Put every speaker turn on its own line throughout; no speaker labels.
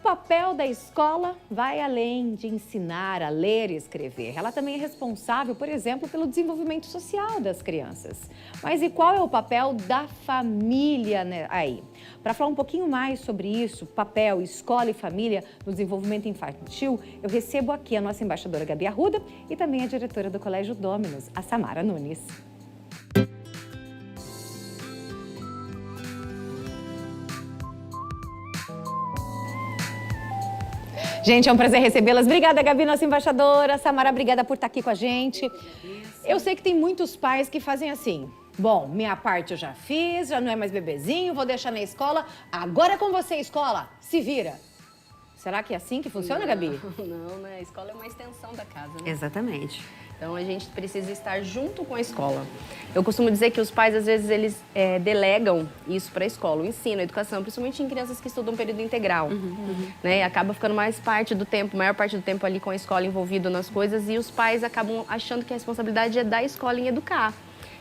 papel da escola vai além de ensinar a ler e escrever. Ela também é responsável, por exemplo, pelo desenvolvimento social das crianças. Mas e qual é o papel da família aí? Para falar um pouquinho mais sobre isso, papel, escola e família no desenvolvimento infantil, eu recebo aqui a nossa embaixadora Gabi Arruda e também a diretora do Colégio Dominus, a Samara Nunes. Gente, é um prazer recebê-las. Obrigada, Gabi, nossa embaixadora. Samara, obrigada por estar aqui com a gente. Eu sei que tem muitos pais que fazem assim. Bom, minha parte eu já fiz, já não é mais bebezinho, vou deixar na escola. Agora é com você, escola. Se vira. Será que é assim que funciona, Gabi?
Não, né? A escola é uma extensão da casa, né?
Exatamente.
Então, a gente precisa estar junto com a escola. Eu costumo dizer que os pais, às vezes, eles delegam isso para a escola, o ensino, a educação, principalmente em crianças que estudam período integral. Né? Acaba ficando mais parte do tempo, maior parte do tempo ali com a escola envolvido nas coisas e os pais acabam achando que a responsabilidade é da escola em educar.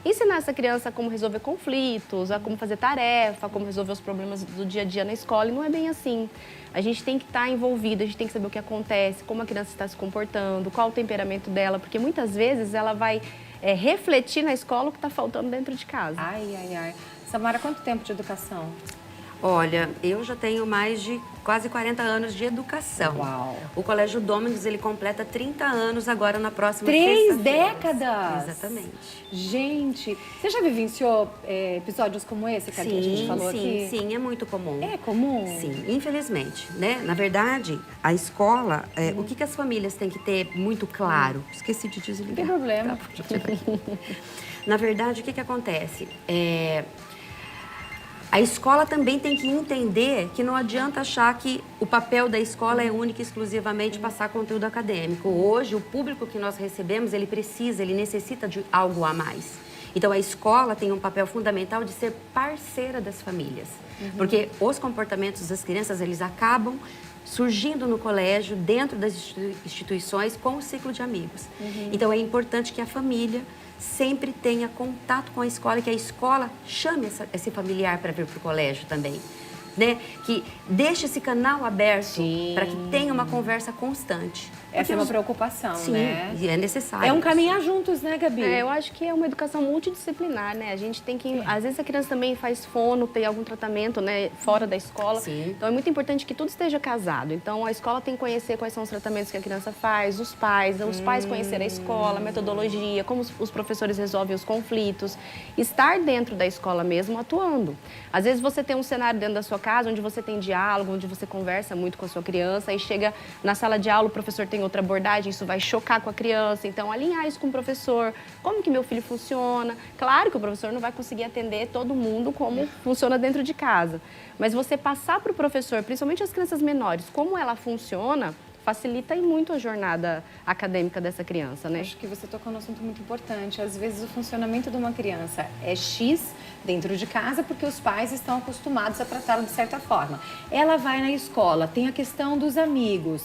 Ensinar essa criança como resolver conflitos, a como fazer tarefa, como resolver os problemas do dia a dia na escola, e não é bem assim. A gente tem que estar envolvido, a gente tem que saber o que acontece, como a criança está se comportando, qual o temperamento dela, porque muitas vezes ela vai refletir na escola o que está faltando dentro de casa.
Ai, ai, ai. Samara, quanto tempo de educação?
Olha, eu já tenho mais de quase 40 anos de educação.
Uau!
O Colégio Dominus, ele completa 30 anos agora na próxima
3
sexta-feira.
décadas!
Exatamente.
Gente, você já vivenciou episódios como esse que a gente falou aqui?
Sim, é muito comum.
É comum?
Sim, infelizmente, né? Na verdade, a escola, o que as famílias têm que ter muito claro? Esqueci de desligar.
Não tem problema.
Tá, na verdade, o que acontece? A escola também tem que entender que não adianta achar que o papel da escola é único e exclusivamente passar conteúdo acadêmico. Hoje, o público que nós recebemos, ele necessita de algo a mais. Então, a escola tem um papel fundamental de ser parceira das famílias. Porque os comportamentos das crianças, eles acabam surgindo no colégio, dentro das instituições, com o ciclo de amigos. Então, é importante que a família sempre tenha contato com a escola e que a escola chame esse familiar para vir para o colégio também, né? Que deixe esse canal aberto para que tenha uma conversa constante.
Essa é uma preocupação,
sim,
né?
E é necessário.
É um caminhar juntos, né, Gabi?
Eu acho que é uma educação multidisciplinar, né? A gente tem que... Às vezes a criança também faz fono, tem algum tratamento, né, fora da escola.
Sim.
Então é muito importante que tudo esteja casado. Então a escola tem que conhecer quais são os tratamentos que a criança faz, os pais conhecer a escola, a metodologia, como os professores resolvem os conflitos. Estar dentro da escola mesmo, atuando. Às vezes você tem um cenário dentro da sua casa onde você tem diálogo, onde você conversa muito com a sua criança, aí chega na sala de aula, o professor tem outra abordagem, isso vai chocar com a criança, então alinhar isso com o professor, como que meu filho funciona. Claro que o professor não vai conseguir atender todo mundo como funciona dentro de casa, mas você passar para o professor, principalmente as crianças menores, como ela funciona, facilita muito a jornada acadêmica dessa criança, né?
Acho que você tocou num assunto muito importante. Às vezes o funcionamento de uma criança é X dentro de casa porque os pais estão acostumados a tratá-la de certa forma. Ela vai na escola, tem a questão dos amigos.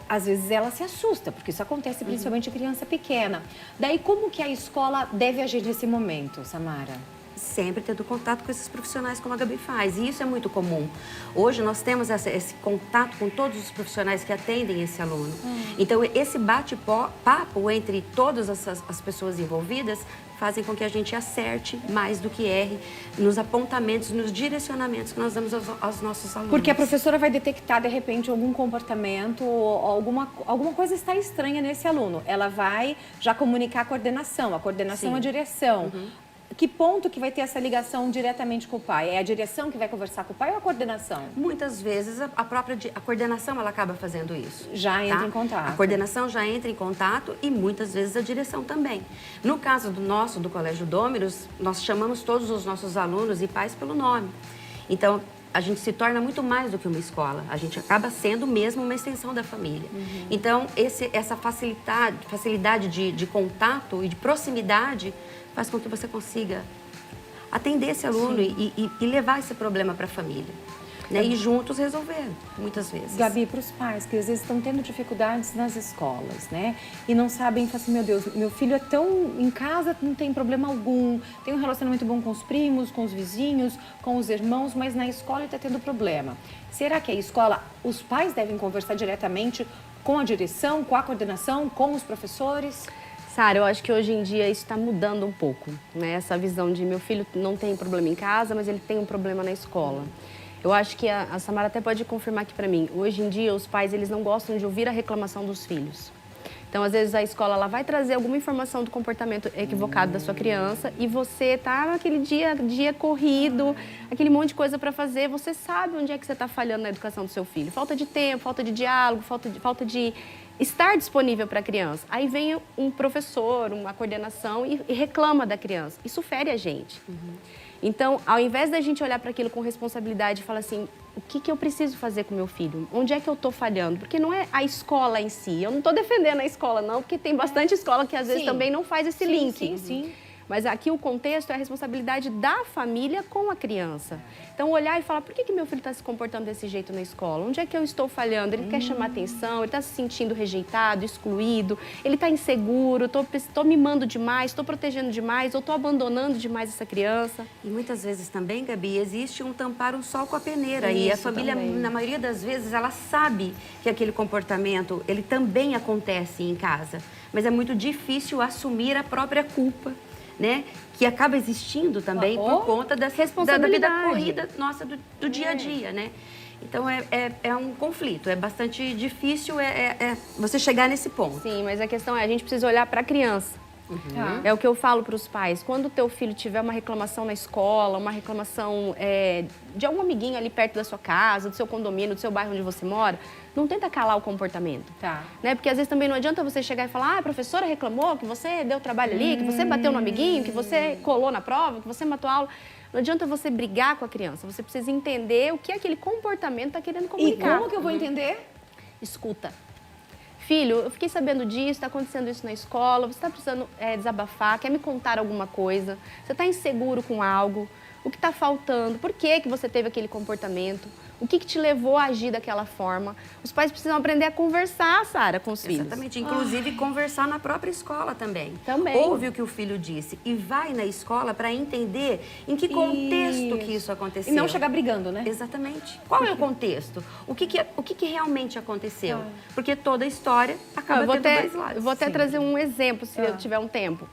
Às vezes ela se assusta, porque isso acontece principalmente em criança pequena. Daí como que a escola deve agir nesse momento, Samara?
Sempre tendo contato com esses profissionais como a Gabi faz, e isso é muito comum. Hoje nós temos esse contato com todos os profissionais que atendem esse aluno. Então esse bate-papo entre todas as pessoas envolvidas fazem com que a gente acerte mais do que erre nos apontamentos, nos direcionamentos que nós damos aos nossos alunos.
Porque a professora vai detectar, de repente, algum comportamento ou alguma coisa está estranha nesse aluno. Ela vai já comunicar a coordenação
Sim.
a direção. Que ponto que vai ter essa ligação diretamente com o pai? É a direção que vai conversar com o pai ou a coordenação?
Muitas vezes a coordenação ela acaba fazendo isso.
Já entra em contato.
A coordenação já entra em contato e muitas vezes a direção também. No caso do Colégio Dominus, nós chamamos todos os nossos alunos e pais pelo nome. Então, a gente se torna muito mais do que uma escola. A gente acaba sendo mesmo uma extensão da família. Então, essa facilidade de contato e de proximidade faz com que você consiga atender esse aluno e levar esse problema para a família. né? E juntos resolver, muitas vezes.
Gabi, para os pais que às vezes estão tendo dificuldades nas escolas, né? E não sabem, falam assim, meu Deus, meu filho é tão... Em casa não tem problema algum, tem um relacionamento bom com os primos, com os vizinhos, com os irmãos, mas na escola ele está tendo problema. Será que a escola, os pais devem conversar diretamente com a direção, com a coordenação, com os professores?
Sara, eu acho que hoje em dia isso está mudando um pouco, né? Essa visão de meu filho não tem problema em casa, mas ele tem um problema na escola. Eu acho que a Samara até pode confirmar aqui para mim. Hoje em dia, os pais eles não gostam de ouvir a reclamação dos filhos. Então, às vezes, a escola ela vai trazer alguma informação do comportamento equivocado da sua criança e você tá naquele dia corrido, aquele monte de coisa para fazer, você sabe onde é que você está falhando na educação do seu filho. Falta de tempo, falta de diálogo, falta de estar disponível para a criança. Aí vem um professor, uma coordenação e reclama da criança. Isso fere a gente. Então, ao invés da gente olhar para aquilo com responsabilidade e falar assim, o que eu preciso fazer com meu filho? Onde é que eu estou falhando? Porque não é a escola em si. Eu não estou defendendo a escola, não, porque tem bastante escola que às vezes também não faz esse link.
Sim.
Mas aqui o contexto é a responsabilidade da família com a criança. Então, olhar e falar, por que meu filho está se comportando desse jeito na escola? Onde é que eu estou falhando? Ele quer chamar atenção, ele está se sentindo rejeitado, excluído, ele está inseguro, estou mimando demais, estou protegendo demais, ou estou abandonando demais essa criança.
E muitas vezes também, Gabi, existe um tampar o sol com a peneira. E a família, na maioria das vezes, ela sabe que aquele comportamento, ele também acontece em casa. Mas é muito difícil assumir a própria culpa, né? Que acaba existindo também por conta da vida corrida nossa do dia a dia, né? Então, é um conflito, é bastante difícil você chegar nesse ponto.
Sim, mas a questão é, a gente precisa olhar para a criança. É o que eu falo para os pais. Quando o teu filho tiver uma reclamação na escola, uma reclamação de algum amiguinho ali perto da sua casa, do seu condomínio, do seu bairro onde você mora, não tenta calar o comportamento. Né? Porque às vezes também não adianta você chegar e falar, a professora reclamou que você deu trabalho ali, que você bateu no amiguinho, que você colou na prova, que você matou a aula. Não adianta você brigar com a criança, você precisa entender o que aquele comportamento está querendo comunicar.
E como que eu vou entender?
Escuta. Filho, eu fiquei sabendo disso, está acontecendo isso na escola, você está precisando desabafar, quer me contar alguma coisa, você está inseguro com algo, o que está faltando, por que você teve aquele comportamento, o que te levou a agir daquela forma. Os pais precisam aprender a conversar, Sara, com os filhos.
Exatamente, inclusive conversar na própria escola também.
Também.
Ouve o que o filho disse e vai na escola para entender em que contexto que isso aconteceu.
E não chegar brigando, né?
Exatamente. Qual é o contexto? O que realmente aconteceu? Porque toda história acaba tendo dois lados.
Eu vou até trazer um exemplo, se eu tiver um tempo.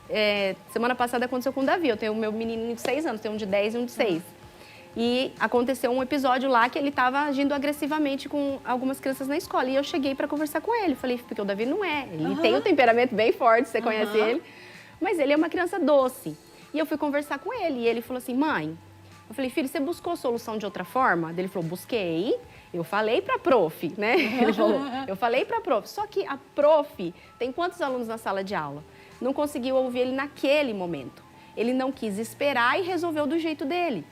Semana passada aconteceu com o Davi. Eu tenho o meu menininho de 6 anos, tenho um de 10 e um de 6. E aconteceu um episódio lá que ele estava agindo agressivamente com algumas crianças na escola. E eu cheguei para conversar com ele. Falei, porque o Davi não é. Ele tem um temperamento bem forte, você conhece ele. Mas ele é uma criança doce. E eu fui conversar com ele. E ele falou assim, mãe... Eu falei, filho, você buscou solução de outra forma? Ele falou, busquei. Eu falei para a prof, né? Ele falou, eu falei para a prof. Só que a prof tem quantos alunos na sala de aula? Não conseguiu ouvir ele naquele momento. Ele não quis esperar e resolveu do jeito dele.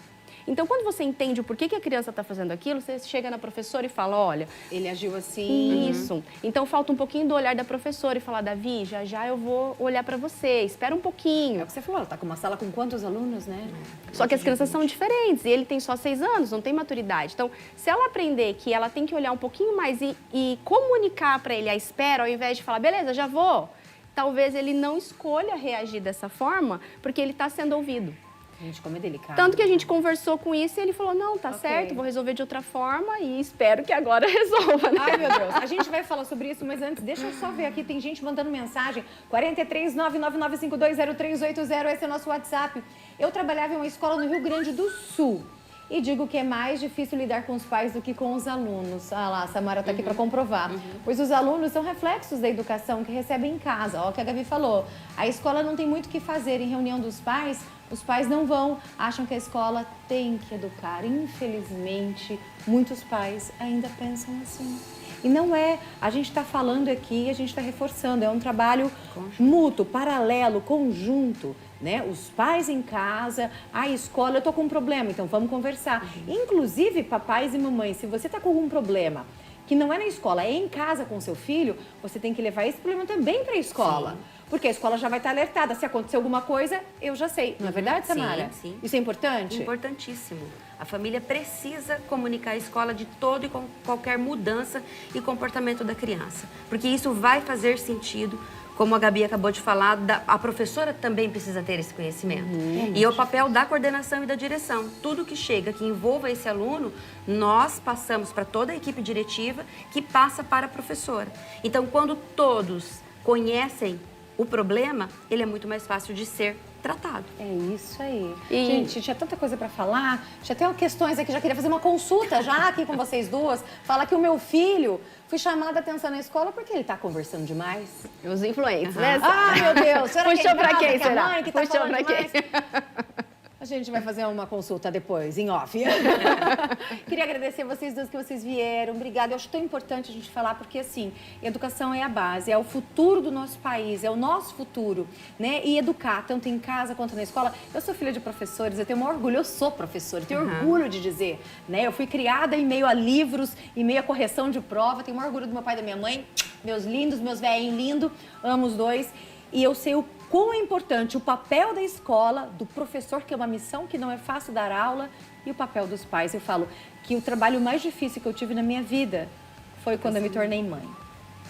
Então, quando você entende o porquê que a criança está fazendo aquilo, você chega na professora e fala, olha...
Ele agiu assim...
Isso. Então, falta um pouquinho do olhar da professora e falar, Davi, já eu vou olhar para você, espera um pouquinho.
É o que você falou, ela está com uma sala com quantos alunos, né?
Só que as crianças são diferentes e ele tem só 6 anos, não tem maturidade. Então, se ela aprender que ela tem que olhar um pouquinho mais e comunicar para ele a espera, ao invés de falar, beleza, já vou, talvez ele não escolha reagir dessa forma, porque ele está sendo ouvido.
Gente, como é delicado.
Tanto que a gente conversou com isso e ele falou, não, tá certo, vou resolver de outra forma e espero que agora resolva, né?
Ai, meu Deus. A gente vai falar sobre isso, mas antes, deixa eu só ver aqui, tem gente mandando mensagem. 43999520380, esse é o nosso WhatsApp. Eu trabalhava em uma escola no Rio Grande do Sul. E digo que é mais difícil lidar com os pais do que com os alunos. Ah lá, a Samara está aqui para comprovar. Pois os alunos são reflexos da educação que recebem em casa. Ó, o que a Gabi falou. A escola não tem muito o que fazer em reunião dos pais. Os pais não vão, acham que a escola tem que educar. Infelizmente, muitos pais ainda pensam assim. E não é, a gente está falando aqui, a gente está reforçando, é um trabalho mútuo, paralelo, conjunto, né? Os pais em casa, a escola, eu tô com um problema, então vamos conversar. Inclusive, papais e mamães, se você está com algum problema que não é na escola, é em casa com seu filho, você tem que levar esse problema também para a escola. Sim. Porque a escola já vai estar alertada. Se acontecer alguma coisa, eu já sei. Não é verdade, Samara?
Sim.
Isso é importante?
Importantíssimo. A família precisa comunicar à escola de todo e qualquer mudança e comportamento da criança. Porque isso vai fazer sentido, como a Gabi acabou de falar, a professora também precisa ter esse conhecimento. E é o papel da coordenação e da direção. Tudo que chega, que envolva esse aluno, nós passamos para toda a equipe diretiva, que passa para a professora. Então, quando todos conhecem o problema, ele é muito mais fácil de ser tratado.
É isso aí. Gente, tinha tanta coisa para falar, já tem questões aqui, já queria fazer uma consulta já aqui com vocês duas. Falar que o meu filho, fui chamada a atenção na escola porque ele tá conversando demais.
Os influentes, né?
Ah, meu Deus, será que
Puxou pra quem,
que a
será?
mãe que tá
Puxou
falando
pra quem?
demais? A gente vai fazer uma consulta depois, em off. Queria agradecer vocês duas que vocês vieram. Obrigada. Eu acho tão importante a gente falar, porque, assim, educação é a base, é o futuro do nosso país, é o nosso futuro, né? E educar, tanto em casa quanto na escola. Eu sou filha de professores, eu tenho o maior orgulho, eu sou professora, eu tenho orgulho de dizer, né? Eu fui criada em meio a livros, em meio a correção de prova, tenho o maior orgulho do meu pai e da minha mãe, meus lindos, meus velhinhos lindos, amo os dois. E eu sei o quão é importante o papel da escola, do professor, que é uma missão que não é fácil dar aula, e o papel dos pais. Eu falo que o trabalho mais difícil que eu tive na minha vida foi quando eu me tornei mãe.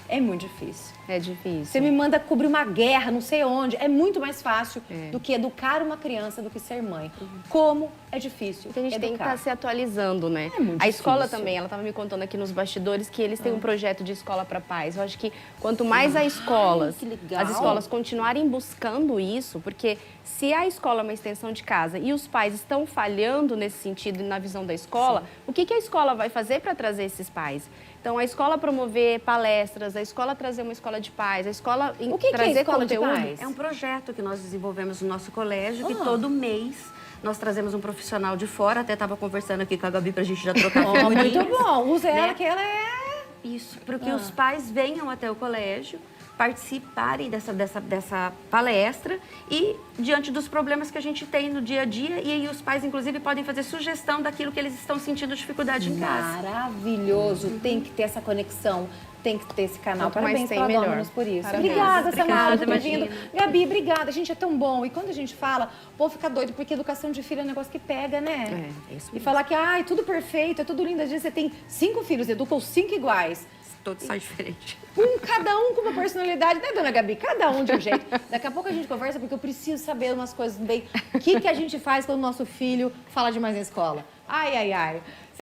É muito difícil.
É difícil.
Você me manda cobrir uma guerra, não sei onde. É muito mais fácil do que educar uma criança, do que ser mãe. Como é difícil
Porque a gente
educar.
tem que estar se atualizando, né?
É muito
a escola
difícil.
também, ela estava me contando aqui nos bastidores que eles têm um projeto de escola para pais. Eu acho que quanto mais as escolas continuarem buscando isso, porque se a escola é uma extensão de casa e os pais estão falhando nesse sentido na visão da escola, o que a escola vai fazer para trazer esses pais? Então, a escola promover palestras, a escola trazer uma escola de pais, a escola
O que
trazer
é escola de
conteúdo.
pais?
É um projeto que nós desenvolvemos no nosso colégio, que todo mês nós trazemos um profissional de fora. Até estava conversando aqui com a Gabi para a gente já trocar figurinhas.
Muito bom. Usa ela,
né?
que ela é...
Isso, para que os pais venham até o colégio, participarem dessa palestra e diante dos problemas que a gente tem no dia a dia, e aí os pais, inclusive, podem fazer sugestão daquilo que eles estão sentindo dificuldade em casa.
Maravilhoso. Tem que ter essa conexão, tem que ter esse canal.
Quanto mais
Parabéns
tem,
para
melhor.
Dominus por isso.
Parabéns.
Obrigada, Samara, por ter
Imagina.
vindo. Gabi, obrigada. Gente, é tão bom. E quando a gente fala, o povo fica doido, porque educação de filho é um negócio que pega, né?
É isso
E
mesmo.
falar que, ai, tudo perfeito, é tudo lindo. Às vezes você tem 5 filhos, educa os 5 iguais.
Todos são diferentes.
Cada um com uma personalidade, né, dona Gabi? Cada um de um jeito. Daqui a pouco a gente conversa, porque eu preciso saber umas coisas bem. O que a gente faz quando o nosso filho fala demais na escola? Ai, ai, ai.